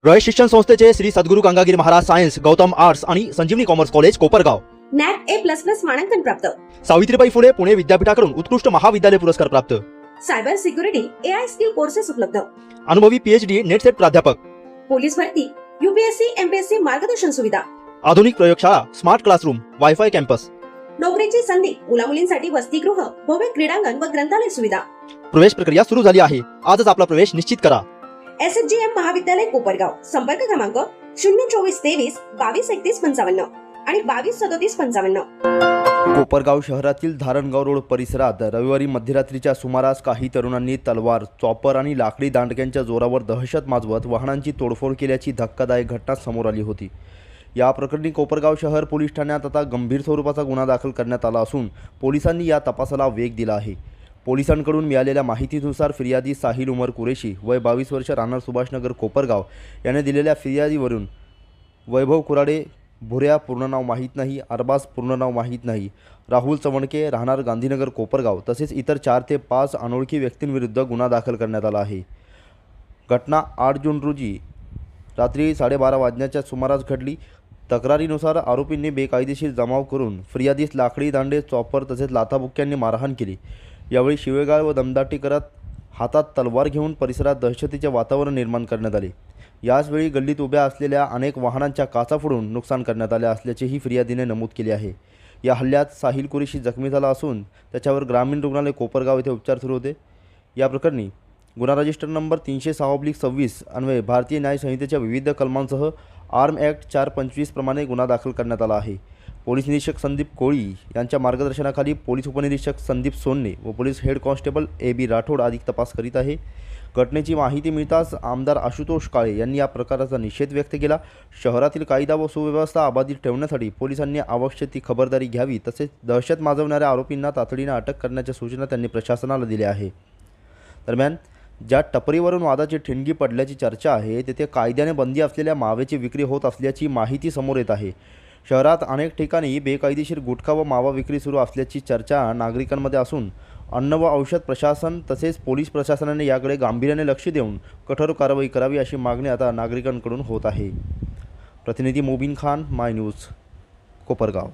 रयत शिक्षण संस्थेचे Shri Sadguru Gangagiri Maharaj science, Gautam arts आणि Sanjivani commerce college Kopargaon. NAAC A++ मानांकन प्राप्त. सावित्रीबाई फुले पुणे विद्यापीठाकडून उत्कृष्ट महाविद्यालय पुरस्कार प्राप्त. Cyber security AI skill courses उपलब्ध. अनुभवी PhD नेट सेट प्राध्यापक. पोलीस भरती, UPSC MPSC मार्गदर्शन सुविधा. आधुनिक प्रयोगशाळा, स्मार्ट क्लासरूम, वायफाय कॅम्पस. नोकरीची संधी, मुलामुलींसाठी वसतिगृह, भव्य क्रीडांगण व ग्रंथालय सुविधा. प्रवेश प्रक्रिया सुरू झाली आहे. आजच आपला प्रवेश निश्चित करा. SHGM महाविद्यालय कोपरगाव. संपर्क क्रमांक 02423 223155 आणि 223755. कोपरगाव शहरातील धारणगाव रोड परिसरात रविवारी मध्यरात्रीच्या सुमारास काही तरुणांनी तलवार, चॉपर आणि लाकडी दांडक्यांच्या जोरावर दहशत माजवत वाहनांची तोडफोड केल्याची धक्कादायक घटना समोर आली होती. या प्रकरणी कोपरगाव शहर पोलीस ठाण्यात आता गंभीर स्वरूपाचा गुन्हा दाखल करण्यात आला असून पोलिसांनी या तपासाला वेग दिला आहे. पोलिसांकडून मिळालेल्या माहितीनुसार फिर्यादी साहिल उमर कुरेशी, वय 22 वर्ष, राहणार सुभाषनगर कोपरगाव याने दिलेल्या फिर्यादीवरून वैभव कुराडे भुऱ्या पूर्ण नाव माहीत नाही, अरबाज पूर्ण नाव माहीत नाही, राहुल चवणके राहणार गांधीनगर कोपरगाव तसेच इतर 4 ते 5 अनोळखी व्यक्तींविरुद्ध गुन्हा दाखल करण्यात आला आहे. घटना 8 जून रोजी रात्री 12:30 वाजण्याच्या सुमारास घडली. तक्रारीनुसार आरोपींनी बेकायदेशीर जमाव करून फिर्यादीस लाकडी दांडे, चॉपर तसेच लाथाबुक्क्यांनी मारहाण केली. यावेळी शिवेगाळ व दमदाटी करत हातात तलवार घेऊन परिसरात दहशतीचे वातावरण निर्माण करण्यात आले. याचवेळी गल्लीत उभ्या असलेल्या अनेक वाहनांच्या काचा फोडून नुकसान करण्यात आले असल्याचेही फिर्यादीने नमूद केले आहे. या हल्ल्यात साहिल कुरेशी जखमी झाला असून त्याच्यावर ग्रामीण रुग्णालय कोपरगाव येथे उपचार सुरू होते. या प्रकरणी गुन्हा रजिस्टर नंबर 306/26 अन्वये भारतीय न्याय संहितेच्या विविध कलमांसह आर्म ॲक्ट 425 प्रमाणे गुन्हा दाखल करण्यात आला आहे. पोलीस निरीक्षक संदीप कोळी यांच्या मार्गदर्शनाखाली पोलीस उपनिरीक्षक संदीप सोन्ने व police head constable AB Rathod अधिक तपास करीत आहे. घटनेची माहिती मिळताच आमदार आशुतोष काळे यांनी या प्रकाराचा निषेध व्यक्त केला. शहरातील कायदा व सुव्यवस्था अबाधित ठेवण्यासाठी पोलिसांनी आवश्यक ती खबरदारी घ्यावी तसेच दहशत माजवणाऱ्या आरोपींना तातडीने अटक करण्याच्या सूचना त्यांनी प्रशासनाला दिल्या आहे. दरम्यान ज्या टपरीवरून वादाची ठिणगी पडल्याची चर्चा आहे तेथे कायद्याने बंदी असलेल्या माव्याची विक्री होत असल्याची माहिती समोर येत आहे. शहरात अनेक ठिकाणी बेकायदेशीर गुटखा व मावा विक्री सुरू असल्याची चर्चा नागरिकांमध्ये असून अन्न व औषध प्रशासन तसेच पोलीस प्रशासनाने याकडे गांभीर्याने लक्ष देऊन कठोर कारवाई करावी अशी मागणी आता नागरिकांकडून होत आहे. प्रतिनिधी मोबिन खान, माय न्यूज, कोपरगाव.